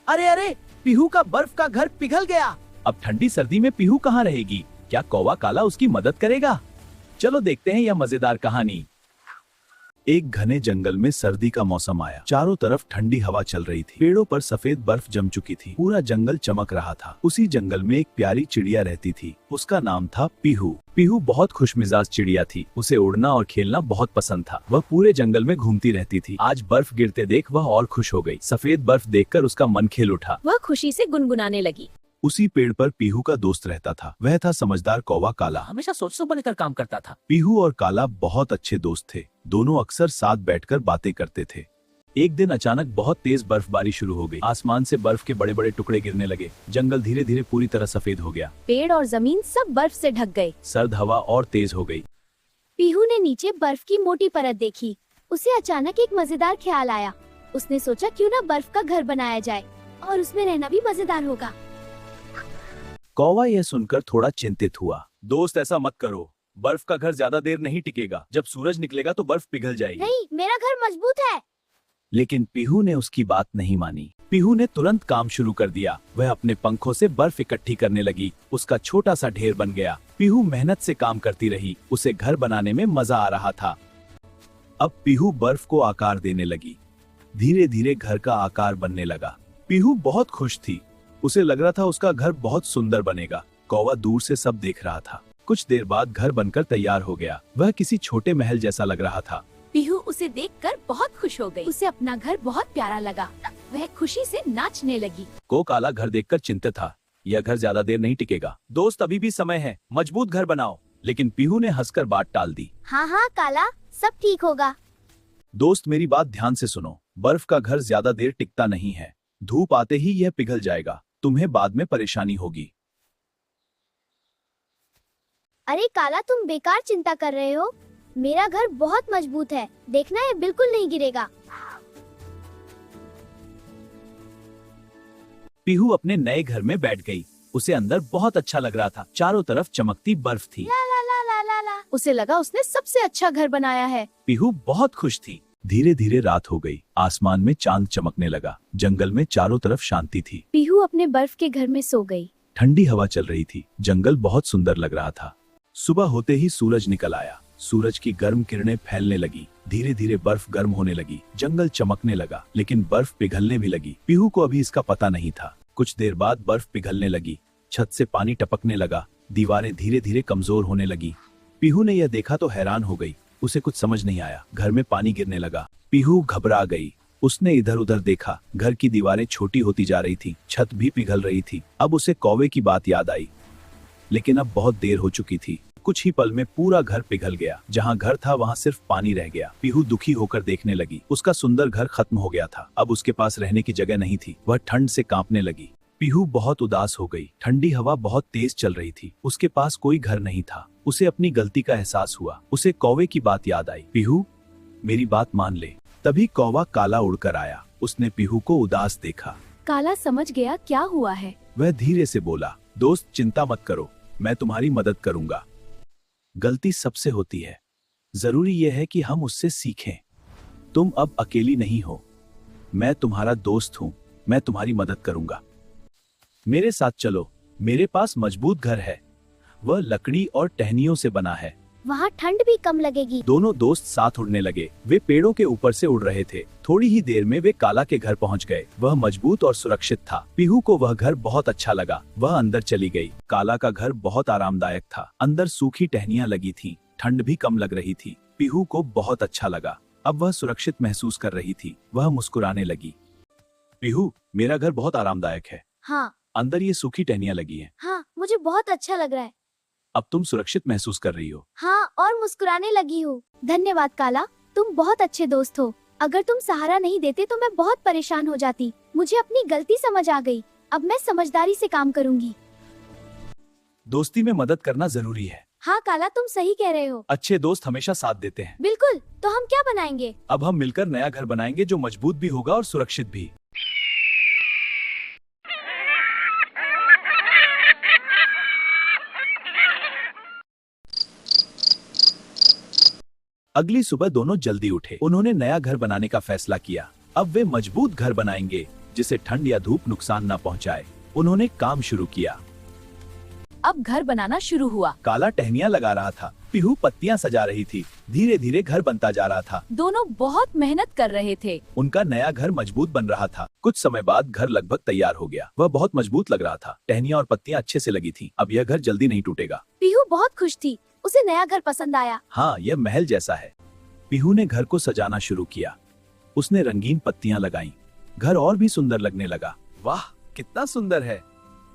अरे अरे, पीहू का बर्फ का घर पिघल गया। अब ठंडी सर्दी में पीहू कहाँ रहेगी? क्या कौवा काला उसकी मदद करेगा? चलो देखते हैं यह मजेदार कहानी। एक घने जंगल में सर्दी का मौसम आया। चारों तरफ ठंडी हवा चल रही थी। पेड़ों पर सफेद बर्फ जम चुकी थी। पूरा जंगल चमक रहा था। उसी जंगल में एक प्यारी चिड़िया रहती थी। उसका नाम था पीहू। पीहू बहुत खुशमिजाज चिड़िया थी। उसे उड़ना और खेलना बहुत पसंद था। वह पूरे जंगल में घूमती रहती थी। आज बर्फ गिरते देख वह और खुश हो गई। सफेद बर्फ देखकर उसका मन खेल उठा। वह खुशी से गुनगुनाने लगी। उसी पेड़ पर पीहू का दोस्त रहता था। वह था समझदार कौवा काला। हमेशा सोच बनकर काम करता था। पीहू और काला बहुत अच्छे दोस्त थे। दोनों अक्सर साथ बैठकर बातें करते थे। एक दिन अचानक बहुत तेज बर्फबारी शुरू हो गई। आसमान से बर्फ के बड़े बड़े टुकड़े गिरने लगे। जंगल धीरे धीरे पूरी तरह सफेद हो गया। पेड़ और जमीन सब बर्फ से ढक गए। सर्द हवा और तेज हो गई। पीहू ने नीचे बर्फ की मोटी परत देखी। उसे अचानक एक मजेदार ख्याल आया। उसने सोचा क्यों ना बर्फ का घर बनाया जाए और उसमें रहना भी मजेदार होगा। कौवा यह सुनकर थोड़ा चिंतित हुआ। दोस्त ऐसा मत करो, बर्फ का घर ज्यादा देर नहीं टिकेगा। जब सूरज निकलेगा तो बर्फ पिघल जाएगी। नहीं, मेरा घर मजबूत है। लेकिन पीहू ने उसकी बात नहीं मानी। पीहू ने तुरंत काम शुरू कर दिया। वह अपने पंखों से बर्फ इकट्ठी करने लगी। उसका छोटा सा ढेर बन गया। पीहू मेहनत से काम करती रही। उसे घर बनाने में मजा आ रहा था। अब पीहू बर्फ को आकार देने लगी। धीरे धीरे घर का आकार बनने लगा। पीहू बहुत खुश थी। उसे लग रहा था उसका घर बहुत सुंदर बनेगा। कौवा दूर से सब देख रहा था। कुछ देर बाद घर बनकर तैयार हो गया। वह किसी छोटे महल जैसा लग रहा था। पीहू उसे देखकर बहुत खुश हो गई। उसे अपना घर बहुत प्यारा लगा। वह खुशी से नाचने लगी। को काला घर देखकर चिंतित था। यह घर ज्यादा देर नहीं टिकेगा। दोस्त, अभी भी समय है, मजबूत घर बनाओ। लेकिन पीहू ने हंसकर बात टाल दी। हाँ हाँ काला, सब ठीक होगा। दोस्त, मेरी बात ध्यान से सुनो। बर्फ का घर ज्यादा देर टिकता नहीं है। धूप आते ही यह पिघल जाएगा। तुम्हें बाद में परेशानी होगी। अरे काला, तुम बेकार चिंता कर रहे हो। मेरा घर बहुत मजबूत है। देखना, ये बिल्कुल नहीं गिरेगा। पीहू अपने नए घर में बैठ गई। उसे अंदर बहुत अच्छा लग रहा था। चारों तरफ चमकती बर्फ थी। ला ला ला ला ला ला। उसे लगा उसने सबसे अच्छा घर बनाया है। पीहू बहुत खुश थी। धीरे धीरे रात हो गई। आसमान में चांद चमकने लगा। जंगल में चारों तरफ शांति थी। पीहू अपने बर्फ के घर में सो गई। ठंडी हवा चल रही थी। जंगल बहुत सुंदर लग रहा था। सुबह होते ही सूरज निकल आया। सूरज की गर्म किरणें फैलने लगी। धीरे धीरे बर्फ गर्म होने लगी। जंगल चमकने लगा। लेकिन बर्फ पिघलने भी लगी। पीहू को अभी इसका पता नहीं था। कुछ देर बाद बर्फ पिघलने लगी। छत से पानी टपकने लगा। दीवारें धीरे धीरे कमजोर होने लगी। पीहू ने यह देखा तो हैरान हो गई। उसे कुछ समझ नहीं आया। घर में पानी गिरने लगा। पीहू घबरा गई। उसने इधर उधर देखा। घर की दीवारें छोटी होती जा रही थी। छत भी पिघल रही थी। अब उसे कौवे की बात याद आई। लेकिन अब बहुत देर हो चुकी थी। कुछ ही पल में पूरा घर पिघल गया। जहाँ घर था वहाँ सिर्फ पानी रह गया। पीहू दुखी होकर देखने लगी। उसका सुंदर घर खत्म हो गया था। अब उसके पास रहने की जगह नहीं थी। वह ठंड से कांपने लगी। पीहू बहुत उदास हो गई। ठंडी हवा बहुत तेज चल रही थी। उसके पास कोई घर नहीं था। उसे अपनी गलती का एहसास हुआ। उसे कौवे की बात याद आई। पीहू, मेरी बात मान ले। तभी कौवा काला उड़कर आया। उसने पीहू को उदास देखा। काला समझ गया क्या हुआ है। वह धीरे से बोला, दोस्त, चिंता मत करो, मैं तुम्हारी मदद करूंगा। गलती सबसे होती है। जरूरी यह है कि हम उससे सीखें। तुम अब अकेली नहीं हो। मैं तुम्हारा दोस्त हूँ। मैं तुम्हारी मदद करूंगा। मेरे साथ चलो। मेरे पास मजबूत घर है। वह लकड़ी और टहनियों से बना है। वहाँ ठंड भी कम लगेगी। दोनों दोस्त साथ उड़ने लगे। वे पेड़ों के ऊपर से उड़ रहे थे। थोड़ी ही देर में वे काला के घर पहुंच गए। वह मजबूत और सुरक्षित था। पीहू को वह घर बहुत अच्छा लगा। वह अंदर चली गई। काला का घर बहुत आरामदायक था। अंदर सूखी टहनियां लगी थीं। ठंड भी कम लग रही थी। पीहू को बहुत अच्छा लगा। अब वह सुरक्षित महसूस कर रही थी। वह मुस्कुराने लगी। पीहू, मेरा घर बहुत आरामदायक है। हाँ अंदर ये सूखी टहनियां लगी हैं। हाँ, मुझे बहुत अच्छा लग रहा है। अब तुम सुरक्षित महसूस कर रही हो। हाँ, और मुस्कुराने लगी हूँ। धन्यवाद काला, तुम बहुत अच्छे दोस्त हो। अगर तुम सहारा नहीं देते तो मैं बहुत परेशान हो जाती। मुझे अपनी गलती समझ आ गई। अब मैं समझदारी से काम करूँगी। दोस्ती में मदद करना जरूरी है। हाँ काला, तुम सही कह रहे हो। अच्छे दोस्त हमेशा साथ देते हैं। बिल्कुल। तो हम क्या बनाएंगे? अब हम मिलकर नया घर बनाएंगे जो मजबूत भी होगा और सुरक्षित भी। अगली सुबह दोनों जल्दी उठे। उन्होंने नया घर बनाने का फैसला किया। अब वे मजबूत घर बनाएंगे। जिसे ठंड या धूप नुकसान न पहुंचाए। उन्होंने काम शुरू किया। अब घर बनाना शुरू हुआ। काला टहनियां लगा रहा था, पीहू पत्तियां सजा रही थी। धीरे धीरे घर बनता जा रहा था। दोनों बहुत मेहनत कर रहे थे। उनका नया घर मजबूत बन रहा था। कुछ समय बाद घर लगभग तैयार हो गया। वह बहुत मजबूत लग रहा था। टहनियां और पत्तियां अच्छे से लगी थीं। अब यह घर जल्दी नहीं टूटेगा। पीहू बहुत खुश थी। उसे नया घर पसंद आया। हाँ, यह महल जैसा है। पीहू ने घर को सजाना शुरू किया। उसने रंगीन पत्तियां लगाईं। घर और भी सुंदर लगने लगा। वाह, कितना सुंदर है।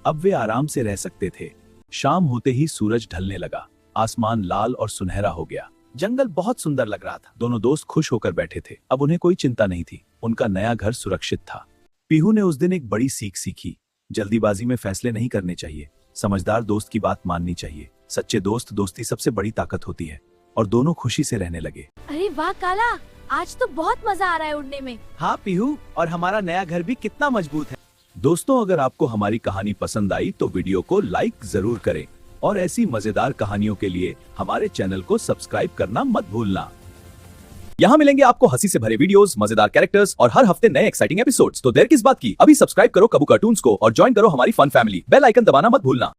अब वे आराम से रह सकते थे। शाम होते ही सूरज ढलने लगा। आसमान लाल और सुनहरा हो गया। जंगल बहुत सुंदर लग रहा था। दोनों दोस्त खुश होकर बैठे थे। अब उन्हें कोई चिंता नहीं थी। उनका नया घर सुरक्षित था। पीहू ने उस दिन एक बड़ी सीख सीखी। जल्दीबाजी में फैसले नहीं करने चाहिए। समझदार दोस्त की बात माननी चाहिए। सच्चे दोस्त दोस्ती सबसे बड़ी ताकत होती है। और दोनों खुशी से रहने लगे। अरे वाह काला, आज तो बहुत मजा आ रहा है उड़ने में। हाँ पीहू, और हमारा नया घर भी कितना मजबूत है। दोस्तों, अगर आपको हमारी कहानी पसंद आई तो वीडियो को लाइक जरूर करें और ऐसी मजेदार कहानियों के लिए हमारे चैनल को सब्सक्राइब करना मत भूलना। यहाँ मिलेंगे आपको हंसी से भरे वीडियोस, मजेदार कैरेक्टर्स और हर हफ्ते नए एक्साइटिंग एपिसोड्स। तो देर किस बात की, अभी सब्सक्राइब करो कबू कार्टून्स को और ज्वाइन करो हमारी फन फैमिली। बेल आइकन दबाना मत भूलना।